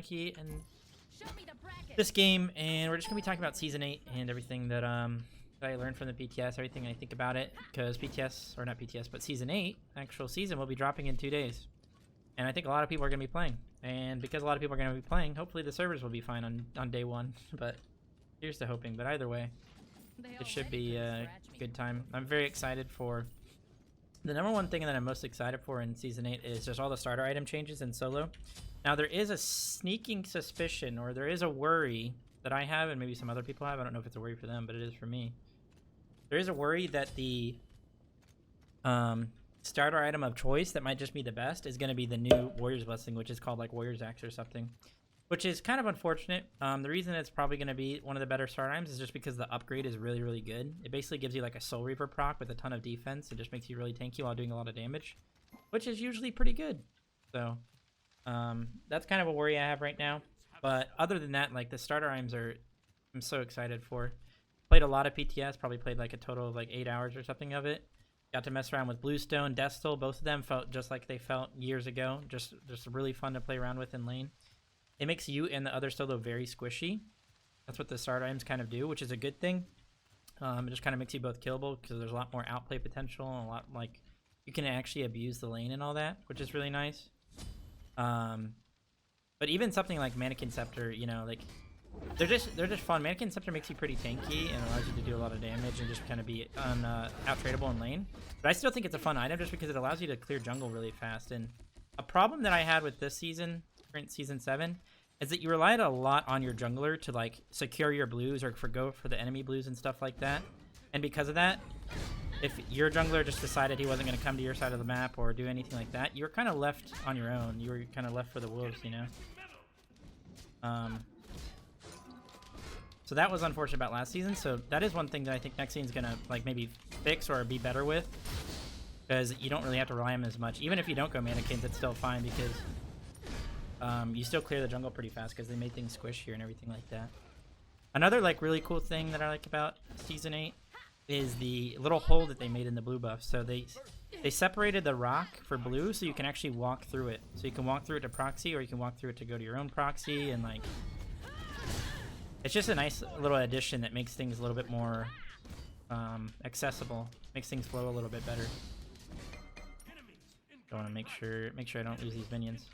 Fineokay and this game, and we're just gonna be talking about Season 8 and everything that that I learned from the PTS, everything I think about it, because PTS, or not PTS, but Season 8, actual season, will be dropping in 2 days. And I think a lot of people are gonna be playing. And because a lot of people are gonna be playing, hopefully the servers will be fine on day 1. But here's to hoping. But either way, it should be a good time. I'm very excited for... The number one thing that I'm most excited for in Season 8 is just all the starter item changes in solo. Now, there is a sneaking suspicion, or there is a worry that I have, and maybe some other people have. I don't know if it's a worry for them, but it is for me. There is a worry that the starter item of choice that might just be the best is going to be the new Warrior's Blessing, which is called like Warrior's Axe or something, which is kind of unfortunate. The reason it's probably going to be one of the better starter items is just because the upgrade is really, really good. It basically gives you like a Soul Reaper proc with a ton of defense. It just makes you really tanky while doing a lot of damage, which is usually pretty good. So that's kind of a worry I have right now. But other than that, like the starter items I'm so excited for. Played a lot of PTS, probably played like a total of like 8 hours or something of it. Got to mess around with Bluestone, Destal. Both of them felt just like they felt years ago. Just really fun to play around with in lane. It makes you and the other solo very squishy. That's what the starter items kind of do, which is a good thing. It just kind of makes you both killable because there's a lot more outplay potential and a lot like you can actually abuse the lane and all that, which is really nice. But even something like Mannequin Scepter, you know, like they're just fun. Mannequin Scepter makes you pretty tanky and allows you to do a lot of damage and just kind of be out tradable in lane. But I still think it's a fun item just because it allows you to clear jungle really fast. And a problem that I had with this season, current Season 7, is that you relied a lot on your jungler to like secure your blues or go for the enemy blues and stuff like that. And because of that, if your jungler just decided he wasn't going to come to your side of the map or do anything like that, you were kind of left on your own. You were kind of left for the wolves, you know? So that was unfortunate about last season. So that is one thing that I think next season's going to like maybe fix or be better with. Because you don't really have to rely on them as much. Even if you don't go mannequins, it's still fine because you still clear the jungle pretty fast because they made things squishier and everything like that. Another like really cool thing that I like about Season 8 is the little hole that they made in the blue buff. So they separated the rock for blue so you can actually walk through it. So you can walk through it to proxy or you can walk through it to go to your own proxy, and like it's just a nice little addition that makes things a little bit more accessible, makes things flow a little bit better. I want to make sure I don't lose these minions.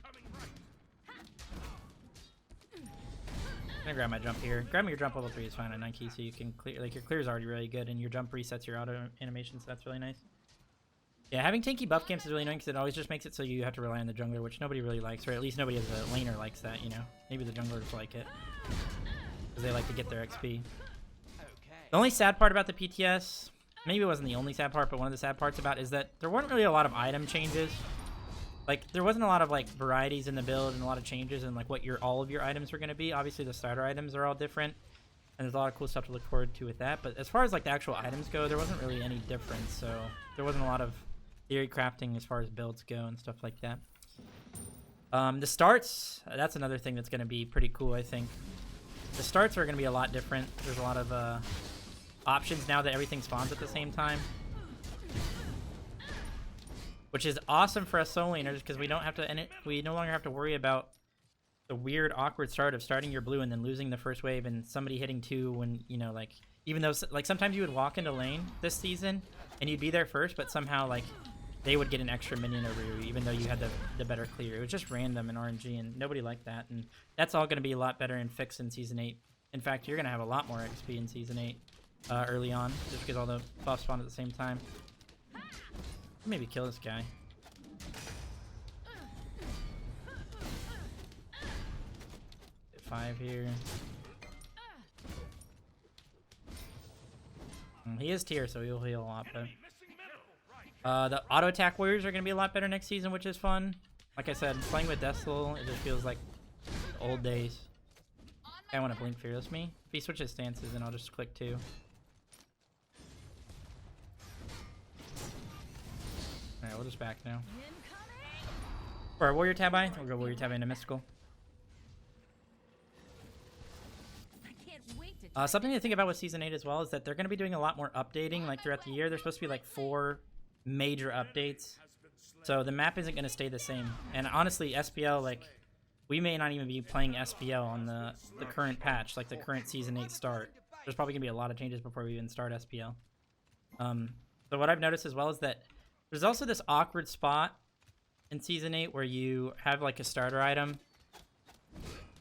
I'm gonna grab my jump here. Grabbing your jump level 3 is fine on 9 key, so you can clear, like your clear is already really good, and your jump resets your auto animation, so that's really nice. Yeah, having tanky buff camps is really annoying because it always just makes it so you have to rely on the jungler, which nobody really likes, or at least nobody as a laner likes that, you know? Maybe the junglers like it because they like to get their XP. The only sad part about the PTS, maybe it wasn't the only sad part, but one of the sad parts about it is that there weren't really a lot of item changes. Like, there wasn't a lot of, like, varieties in the build and a lot of changes in, like, what all of your items were going to be. Obviously, the starter items are all different, and there's a lot of cool stuff to look forward to with that. But as far as, like, the actual items go, there wasn't really any difference. So there wasn't a lot of theory crafting as far as builds go and stuff like that. The starts, that's another thing that's going to be pretty cool, I think. The starts are going to be a lot different. There's a lot of options now that everything spawns at the same time, which is awesome for us solo laners because we no longer have to worry about the weird awkward start of starting your blue and then losing the first wave and somebody hitting 2 when, you know, like, even though like sometimes you would walk into lane this season and you'd be there first, but somehow like they would get an extra minion over you even though you had the better clear. It was just random in RNG and nobody liked that, and that's all going to be a lot better and fixed in Season 8. In fact, you're going to have a lot more XP in Season 8 early on just because all the buffs spawn at the same time. Maybe kill this guy. Hit 5 here. He is tier, so he'll heal a lot, but the auto attack warriors are going to be a lot better next season, which is fun. Like I said, playing with Destal, it just feels like old days. I want to blink fearless me. If he switches stances, then I'll just click 2. Alright, we'll just back now. For our warrior tab we'll go warrior tab into mystical. Something to think about with Season 8 as well is that they're going to be doing a lot more updating like throughout the year. There's supposed to be like 4 major updates. So the map isn't going to stay the same. And honestly, SPL, like, we may not even be playing SPL on the current patch, like the current Season 8 start. There's probably going to be a lot of changes before we even start SPL. So what I've noticed as well is that there's also this awkward spot in Season 8 where you have like a starter item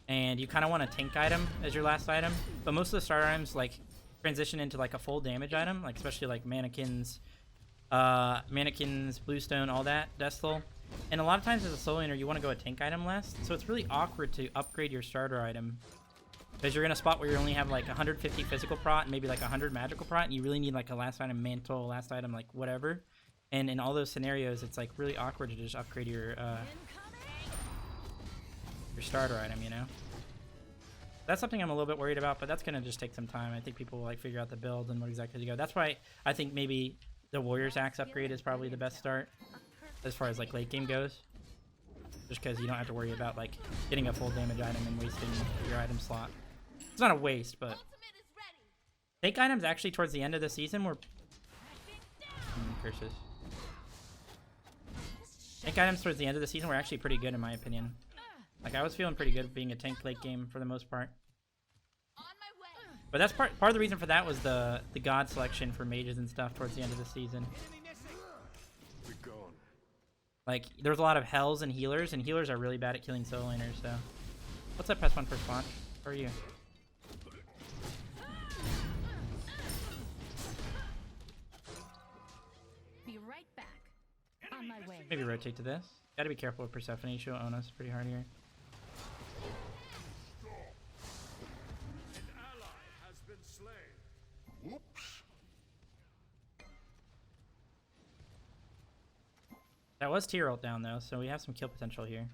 and you kind of want a tank item as your last item, but most of the starter items like transition into like a full damage item, like especially like mannequins, bluestone, all that, Desthol. And a lot of times as a solo laner, you want to go a tank item last, so it's really awkward to upgrade your starter item because you're in a spot where you only have like 150 physical prot and maybe like 100 magical prot, and you really need like a last item mantle, last item like whatever. And in all those scenarios, it's like really awkward to just upgrade your starter item, you know? That's something I'm a little bit worried about, but that's going to just take some time. I think people will like figure out the build and what exactly to go. That's why I think maybe the Warrior's Axe upgrade is probably the best start as far as like late game goes. Just because you don't have to worry about like getting a full damage item and wasting your item slot. It's not a waste, but take items actually towards the end of the season were curses. Tank items towards the end of the season were actually pretty good in my opinion. Like I was feeling pretty good being a tank late game for the most part. But that's part of the reason for that was the god selection for mages and stuff towards the end of the season. Like there's a lot of hells and healers are really bad at killing solo laners, so. What's up, press 1 for spawn? How are you? Be right back. On my way. Maybe rotate to this. Gotta be careful with Persephone, she'll own us pretty hard here. An ally has been slain. Whoops. That was tier ult down though, so we have some kill potential here.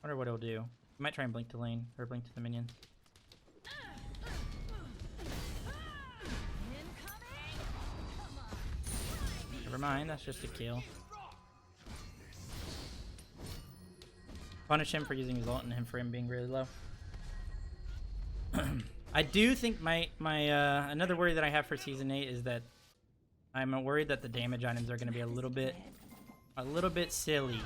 Wonder what it'll do. We might try and blink to lane, or blink to the minions. Never mind, that's just a kill. Punish him for using his ult and him for him being really low. I do think my another worry that I have for Season 8 is that I'm worried that the damage items are going to be a little bit silly.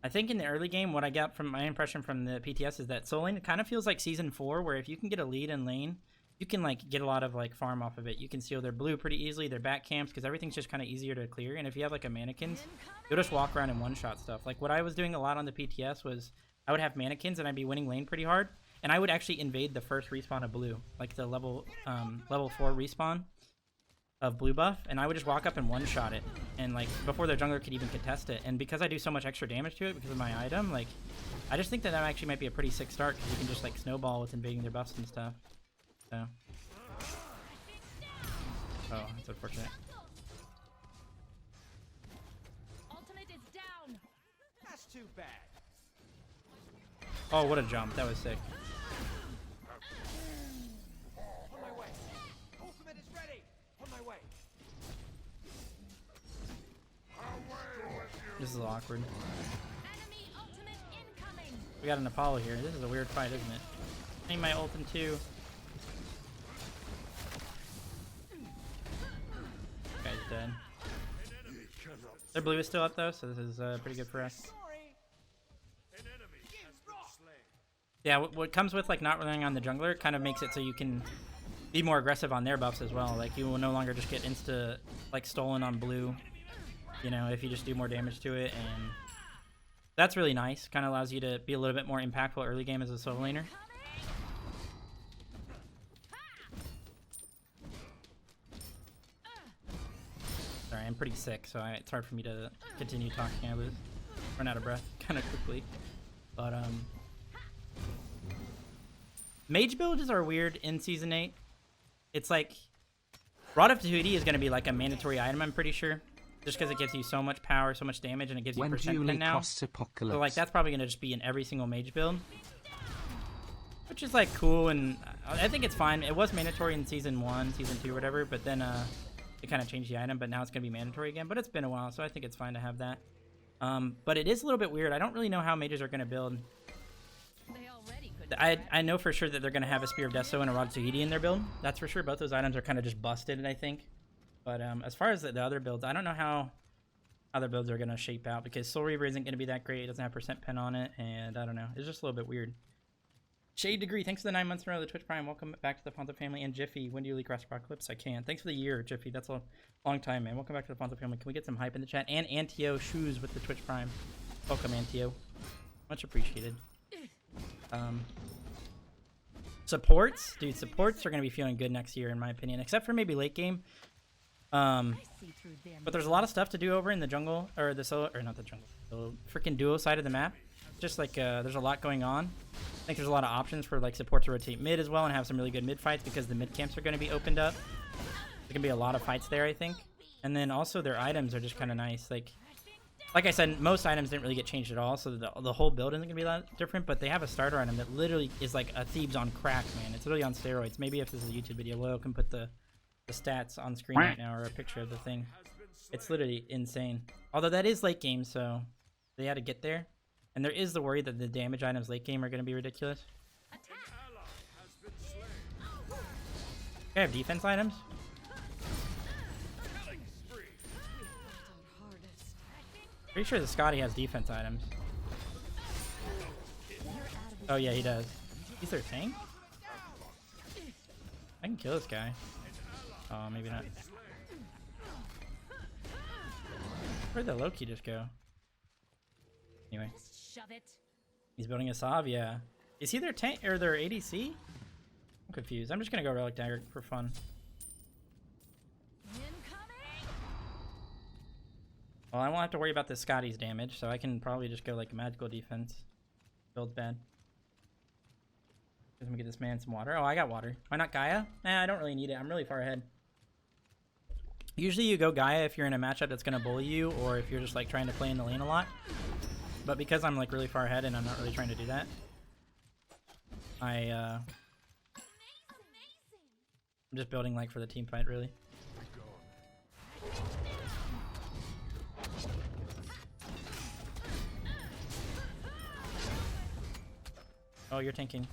I think in the early game, what I got from my impression from the PTS is that solo lane, it kind of feels like Season 4, where if you can get a lead in lane, you can like get a lot of like farm off of it. You can seal their blue pretty easily, their back camps, because everything's just kind of easier to clear. And if you have like a mannequins, you'll just walk around and one-shot stuff. Like what I was doing a lot on the PTS was I would have mannequins and I'd be winning lane pretty hard, and I would actually invade the first respawn of blue, like the level 4 respawn of blue buff, and I would just walk up and one-shot it, and like before their jungler could even contest it. And because I do so much extra damage to it because of my item, like I just think that actually might be a pretty sick start, because you can just like snowball with invading their buffs and stuff. So oh, that's unfortunate. Ultimate is down. That's too bad. Oh, what a jump. That was sick. On my way. Ultimate is ready. On my way. This is awkward. Enemy ultimate incoming. We got an Apollo here. This is a weird fight, isn't it? I need my ult in 2. Guy's dead. Their blue is still up though, so this is pretty good for us. An enemy has been slain. Yeah, what comes with like not relying on the jungler kind of makes it so you can be more aggressive on their buffs as well. Like you will no longer just get insta like stolen on blue, you know, if you just do more damage to it, and that's really nice. Kind of allows you to be a little bit more impactful early game as a solo laner. Sorry, I'm pretty sick, so it's hard for me to continue talking. I run out of breath kind of quickly. But mage builds are weird in Season 8. It's like Rod of Tahuti is going to be like a mandatory item, I'm pretty sure, just because it gives you so much power, so much damage, and it gives you percent pin now. So like that's probably going to just be in every single mage build, which is like cool, and I think it's fine. It was mandatory in Season 1, Season 2, whatever, but then it kind of changed the item, but now it's going to be mandatory again. But it's been a while, so I think it's fine to have that. But it is a little bit weird. I don't really know how mages are going to build. They already could. I know for sure that they're going to have a Spear of Deso and a Rod of Tahiti in their build. That's for sure. Both those items are kind of just busted, I think. But as far as the other builds, I don't know how how their builds are going to shape out, because Soul Reaver isn't going to be that great. It doesn't have percent pen on it, and I don't know. It's just a little bit weird. Shade Degree, thanks for the 9 months in a row of the Twitch Prime. Welcome back to the Fonzo family. And Jiffy, when do you leak Crossbar Clips? I can. Thanks for the year, Jiffy. That's a long time, man. Welcome back to the Fonzo family. Can we get some hype in the chat? And Antio Shoes with the Twitch Prime. Welcome, Antio. Much appreciated. Supports? Dude, supports are going to be feeling good next year, in my opinion. Except for maybe late game. But there's a lot of stuff to do over in the jungle, or the solo, or not the jungle, the freaking duo side of the map. Just like there's a lot going on. I think there's a lot of options for like support to rotate mid as well and have some really good mid fights, because the mid camps are going to be opened up. There's going to be a lot of fights there, I think. And then also their items are just kind of nice. Like I said, most items didn't really get changed at all, so the whole build isn't going to be a lot different, but they have a starter item that literally is like a Thebes on crack, man. It's really on steroids. Maybe if this is a YouTube video, Loyal can put the stats on screen right now, or a picture of the thing. It's literally insane. Although that is late game, so they had to get there. And there is the worry that the damage items late game are going to be ridiculous. I have defense items. Pretty sure the Scotty has defense items. Oh yeah, he does. He's their tank? I can kill this guy. Oh, maybe not. Where'd the Loki just go? Anyway. He's building a Sav, yeah. Is he their tank or their ADC? I'm confused. I'm just gonna go Relic Dagger for fun. Well, I won't have to worry about the Scotty's damage, so I can probably just go like magical defense. Build's bad. Let me get this man some water. Oh, I got water. Why not Gaia? Nah, I don't really need it. I'm really far ahead. Usually you go Gaia if you're in a matchup that's gonna bully you, or if you're just like trying to play in the lane a lot. But because I'm like really far ahead and I'm not really trying to do that, I'm just building like for the team fight, really. Oh, you're tanking.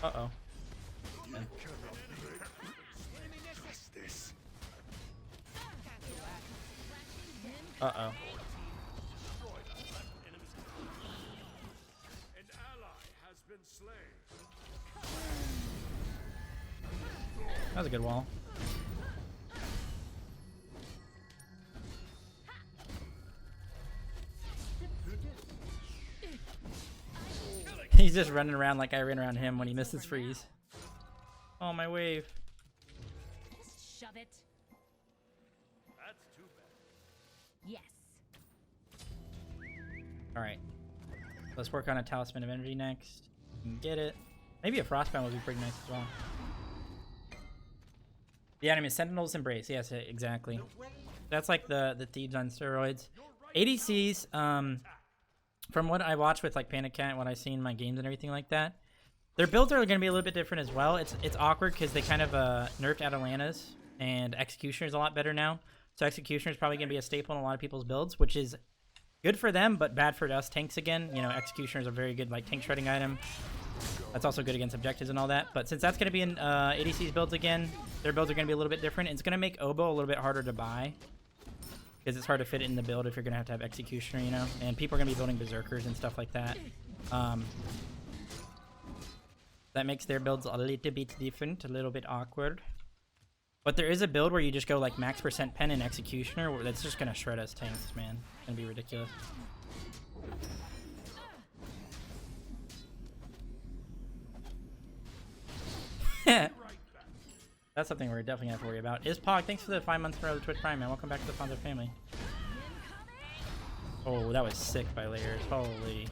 Uh-oh. Okay. Uh-oh. That was a good wall. He's just running around like I ran around him when he missed his freeze. Oh, my wave. Shove it. That's too bad. Yes. Alright. Let's work on a Talisman of Energy next. You can get it. Maybe a Frostbound would be pretty nice as well. The enemy Sentinel's Embrace. Yes, exactly. That's like the Thebes on steroids. ADCs, from what I watch with like Fineokay and what I see in my games and everything like that, their builds are going to be a little bit different as well. It's awkward because they kind of nerfed Atalanta's, and Executioner is a lot better now. So Executioner is probably going to be a staple in a lot of people's builds, which is good for them, but bad for us tanks again. You know, Executioner is a very good like tank shredding item. That's also good against objectives and all that. But since that's going to be in ADC's builds again, their builds are going to be a little bit different. It's going to make Oboe a little bit harder to buy, because it's hard to fit it in the build if you're going to have Executioner, you know? And people are going to be building Berserkers and stuff like that. That makes their builds a little bit different, a little bit awkward. But there is a build where you just go like max % pen and Executioner, where that's just going to shred us tanks, man. It's going to be ridiculous. That's something we're definitely going to have to worry about. Is Pog, thanks for the 5 months for the Twitch Prime, man. Welcome back to the Fonzo family. Oh, that was sick by layers. Holy.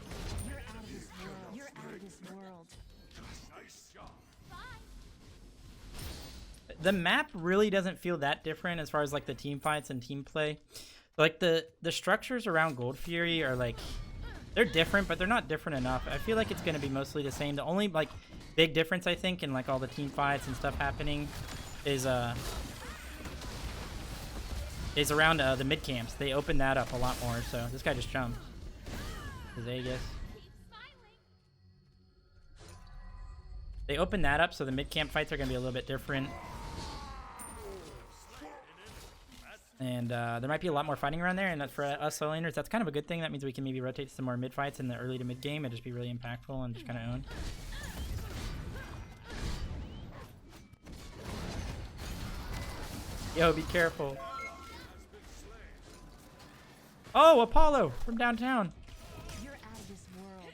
You're out of this world. The map really doesn't feel that different as far as like the team fights and team play. Like the structures around Gold Fury are like, they're different, but they're not different enough. I feel like it's going to be mostly the same. The only like big difference, I think, in like all the team fights and stuff happening is around the mid camps. They opened that up a lot more. So this guy just jumped. Vegas. They opened that up, so the mid camp fights are going to be a little bit different. And there might be a lot more fighting around there, and for us solo laners, that's kind of a good thing. That means we can maybe rotate to some more mid fights in the early to mid game and just be really impactful and just kind of own. Yo, be careful. Oh, Apollo from downtown. You're out of this world.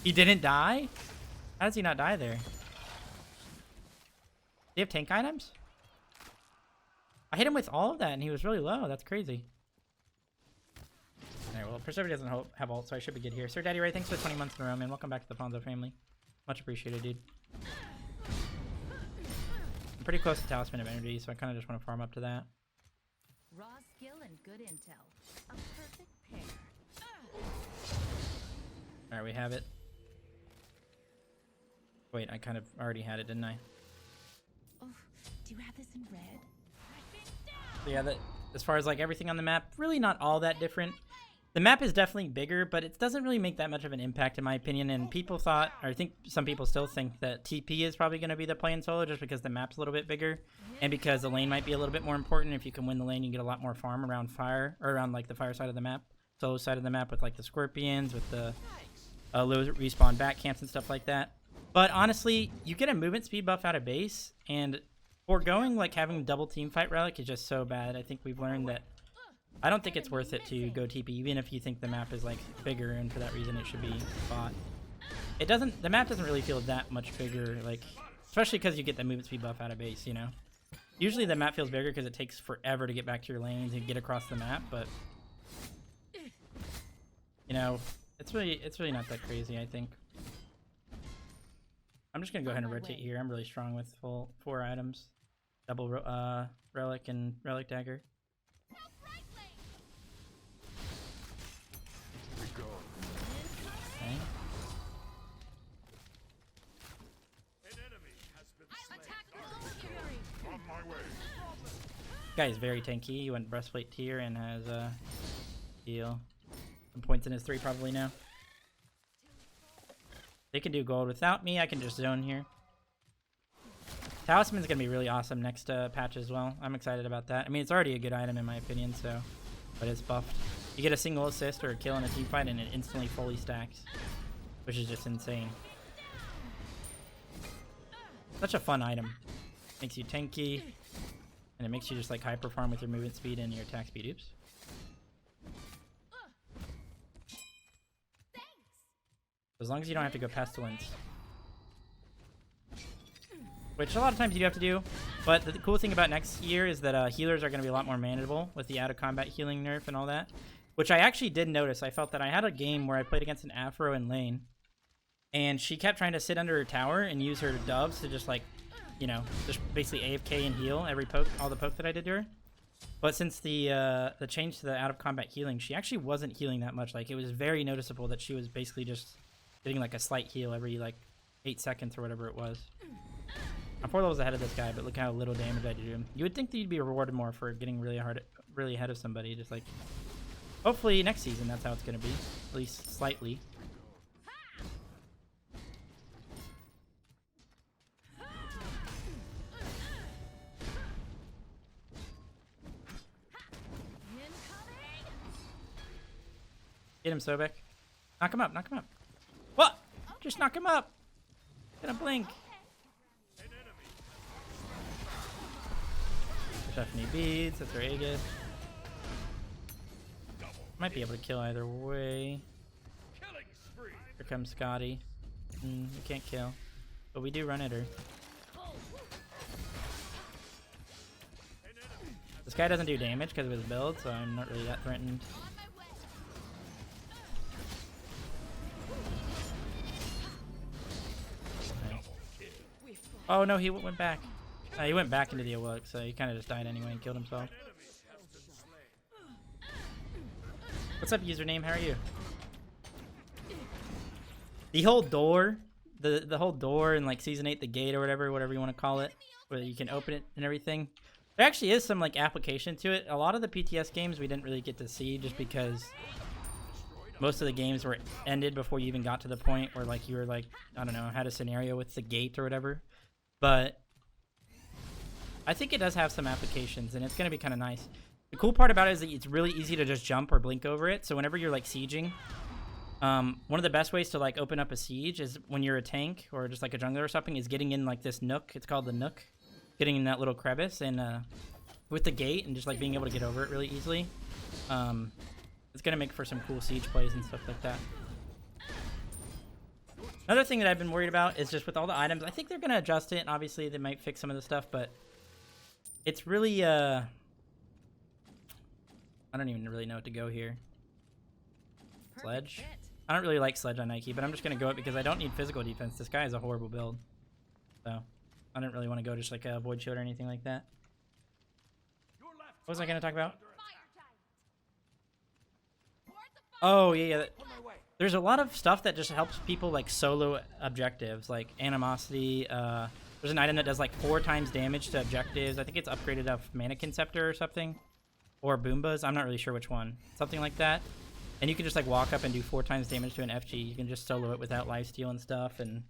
He didn't die? How does he not die there? Do you have tank items? I hit him with all of that and he was really low. That's crazy. Alright, well, Preserver doesn't have ult, so I should be good here. Sir Daddy Ray, thanks for 20 months in a row, man. Welcome back to the Ponzo family. Much appreciated, dude. I'm pretty close to Talisman of Energy, so I kind of just want to farm up to that. Raw skill and good intel. A perfect pair. Alright, we have it. Wait, I kind of already had it, didn't I? Oh, do you have this in red? So yeah, as far as like everything on the map, really not all that different. The map is definitely bigger, but it doesn't really make that much of an impact in my opinion. And people thought, or I think some people still think that TP is probably going to be the play in solo just because the map's a little bit bigger. And because the lane might be a little bit more important. If you can win the lane, you get a lot more farm around fire, or around like the fire side of the map. Solo side of the map with like the scorpions, with the low respawn back camps and stuff like that. But honestly, you get a movement speed buff out of base, and foregoing like having double team fight relic is just so bad. I think we've learned that I don't think it's worth it to go TP, even if you think the map is like bigger, and for that reason it should be bought. It doesn't. The map doesn't really feel that much bigger, like especially because you get the movement speed buff out of base. You know, usually the map feels bigger because it takes forever to get back to your lanes and get across the map. But you know, it's really not that crazy. I think. I'm just gonna go ahead and rotate here. I'm really strong with full 4 items, double relic and relic dagger. Okay. Guy is very tanky. He went breastplate tier and has heal. Some points in his 3 probably now. They can do gold without me. I can just zone here. Talisman's gonna be really awesome next patch as well. I'm excited about that. I mean, it's already a good item in my opinion, so, but it's buffed. You get a single assist or a kill in a team fight, and it instantly fully stacks, which is just insane. Such a fun item. Makes you tanky, and it makes you just like hyper farm with your movement speed and your attack speed. Oops. As long as you don't have to go pestilence, which a lot of times you do have to do. But the cool thing about next year is that healers are going to be a lot more manageable with the out of combat healing nerf and all that, which I actually did notice. I felt that I had a game where I played against an Afro in lane, and she kept trying to sit under her tower and use her doves to just like, you know, just basically AFK and heal every poke, all the poke that I did to her. But since the change to the out of combat healing, she actually wasn't healing that much. Like, it was very noticeable that she was basically just getting like a slight heal every like 8 seconds or whatever it was. I'm 4 levels ahead of this guy, but look how little damage I did to him. You would think that you'd be rewarded more for getting really ahead of somebody. Just like, hopefully next season that's how it's gonna be, at least slightly. Get him, Sobek. Knock him up, knock him up. What? Just knock him up. Gonna blink. Stephanie beads, that's her Aegis. Might be able to kill either way. Here comes Scotty. We can't kill, but we do run at her. This guy doesn't do damage because of his build, so I'm not really that threatened. Oh no, he went back. He went back into the Awoke, so he kind of just died anyway and killed himself. What's up, username? How are you? The whole door, the whole door in like Season 8, the gate or whatever you want to call it, where you can open it and everything. There actually is some like application to it. A lot of the PTS games we didn't really get to see just because most of the games were ended before you even got to the point where like you were like, I don't know, had a scenario with the gate or whatever. But I think it does have some applications, and it's going to be kind of nice. The cool part about it is that it's really easy to just jump or blink over it. So whenever you're like sieging, one of the best ways to like open up a siege is when you're a tank or just like a jungler or something is getting in like this nook. It's called the nook. Getting in that little crevice and with the gate and just like being able to get over it really easily. It's going to make for some cool siege plays and stuff like that. Another thing that I've been worried about is just with all the items, I think they're going to adjust it. Obviously, they might fix some of the stuff, but it's really, I don't even really know what to go here. Sledge? I don't really like Sledge on Nike, but I'm just going to go it because I don't need physical defense. This guy is a horrible build. So, I didn't really want to go just like a Void Shield or anything like that. What was I going to talk about? Oh, yeah. There's a lot of stuff that just helps people like solo objectives, like Animosity. There's an item that does like 4 times damage to objectives. I think it's upgraded off Mannequin Scepter or something. Or Boombas. I'm not really sure which one. Something like that. And you can just like walk up and do 4 times damage to an FG. You can just solo it without lifesteal and stuff. And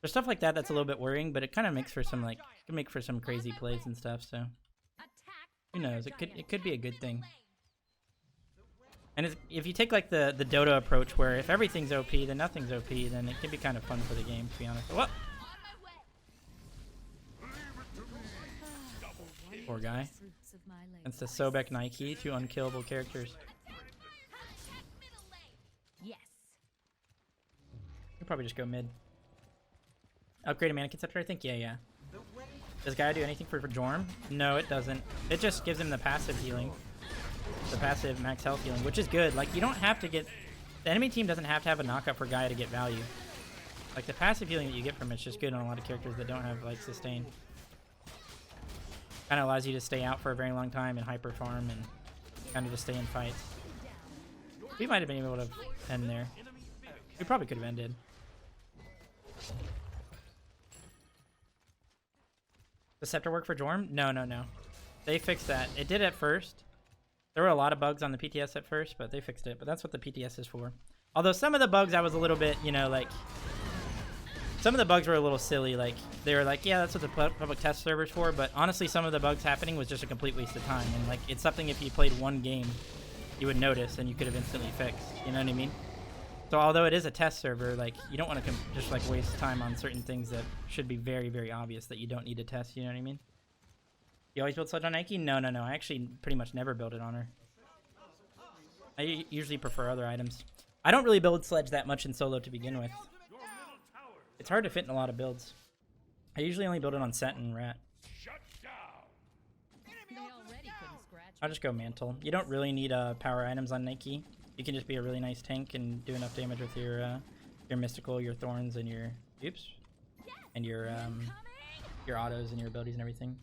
there's stuff like that that's a little bit worrying, but it kind of makes for some like, it can make for some crazy plays and stuff. So who knows? It could be a good thing. And if you take like the Dota approach where if everything's OP, then nothing's OP, then it can be kind of fun for the game, to be honest. What? Poor guy. It's the Sobek Nike, 2 unkillable characters. Yes. You'll probably just go mid. Upgrade a Mannequin Scepter, I think? Yeah. Does Gaia do anything for Jorm? No, it doesn't. It just gives him the passive healing. The passive max health healing, which is good. Like, you don't have to get... The enemy team doesn't have to have a knockup for Gaia to get value. Like, the passive healing that you get from it's just good on a lot of characters that don't have, like, sustain. Kind of allows you to stay out for a very long time and hyper farm and kind of just stay in fights. We might have been able to end there. We probably could have ended. The Scepter work for Jorm? No. They fixed that. It did at first. There were a lot of bugs on the PTS at first, but they fixed it. But that's what the PTS is for. Although some of the bugs I was a little bit, you know, like... Some of the bugs were a little silly. Like, they were like, yeah, that's what the public test server's for. But honestly, some of the bugs happening was just a complete waste of time. And, like, it's something if you played one game, you would notice and you could have instantly fixed. You know what I mean? So although it is a test server, like, you don't want to just, like, waste time on certain things that should be very, very obvious that you don't need to test. You know what I mean? You always build Sledge on Nike? No. I actually pretty much never build it on her. I usually prefer other items. I don't really build Sledge that much in solo to begin with. It's hard to fit in a lot of builds. I usually only build it on Set and Rat. I'll just go Mantle. You don't really need power items on Nike. You can just be a really nice tank and do enough damage with your Mystical, your Thorns, and your... Oops. And your autos and your abilities and everything.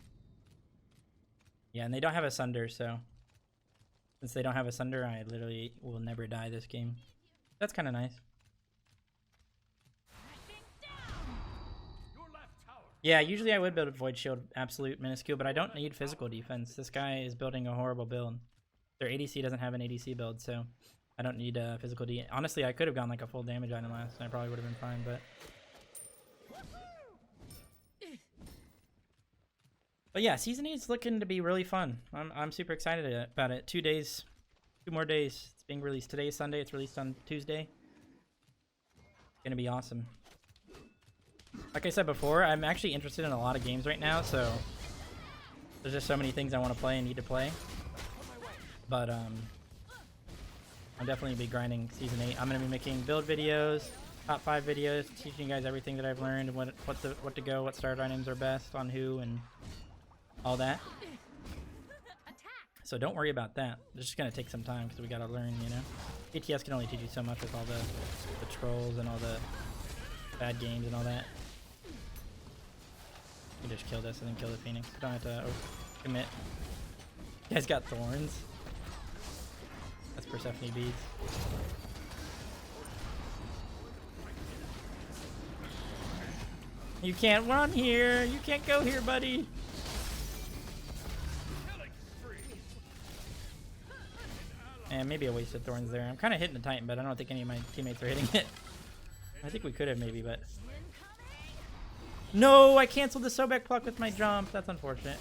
Yeah, and they don't have a Sunder, so... Since they don't have a Sunder, I literally will never die this game. That's kind of nice. Yeah, usually I would build a Void Shield absolute minuscule, but I don't need physical defense. This guy is building a horrible build. Their ADC doesn't have an ADC build, so I don't need physical D. Honestly, I could have gone like a full damage item last, and I probably would have been fine, but... But yeah, Season 8 is looking to be really fun. I'm super excited about it. 2 days, 2 more days. It's being released today, Sunday. It's released on Tuesday. It's gonna be awesome. Like I said before, I'm actually interested in a lot of games right now, so there's just so many things I want to play and need to play. But I'm definitely be grinding Season 8. I'm gonna be making build videos, top 5 videos, teaching you guys everything that I've learned and what to go, what start items are best on who, and all that. So don't worry about that. It's just gonna take some time because we gotta learn, you know. PTS can only teach you so much with all the trolls and all the bad games and all that. You can just kill this and then kill the Phoenix. You don't have to commit. You guys got Thorns. That's Persephone beads. You can't run here. You can't go here, buddy. And maybe a wasted Thorns there. I'm kind of hitting the Titan, but I don't think any of my teammates are hitting it. I think we could have maybe, but... No, I canceled the Sobek pluck with my jump. That's unfortunate.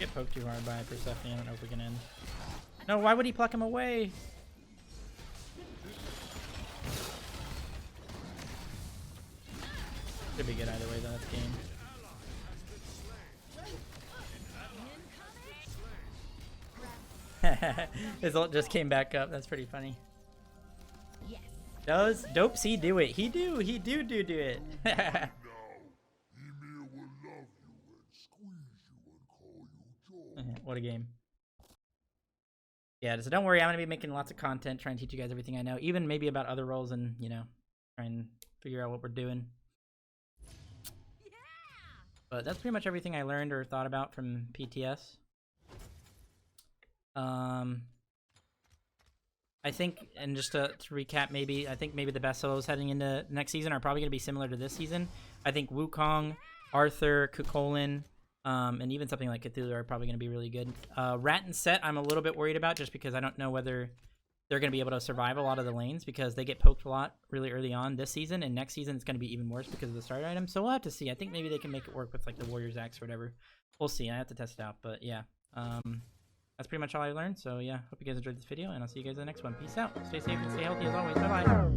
Get poked too hard by Persephone. I don't know if we can end. No, why would he pluck him away? Should be good either way though, that's game. His ult just came back up. That's pretty funny. Yes. Does Dope C do it? He do it. What a game. Yeah, so don't worry, I'm gonna be making lots of content, trying to teach you guys everything I know, even maybe about other roles, and you know, try and figure out what we're doing. But that's pretty much everything I learned or thought about from PTS. I think, and just to recap, maybe I think maybe the best solos heading into next season are probably going to be similar to this season. I think Wukong, Arthur, Kukulin, and even something like Cthulhu are probably going to be really good. Rat and Set, I'm a little bit worried about just because I don't know whether they're going to be able to survive a lot of the lanes because they get poked a lot really early on this season, and next season it's going to be even worse because of the starter item. So we'll have to see. I think maybe they can make it work with like the Warrior's Axe or whatever. We'll see. I have to test it out, but yeah. That's pretty much all I learned. So yeah, hope you guys enjoyed this video, and I'll see you guys in the next one. Peace out. Stay safe and stay healthy as always. Bye-bye.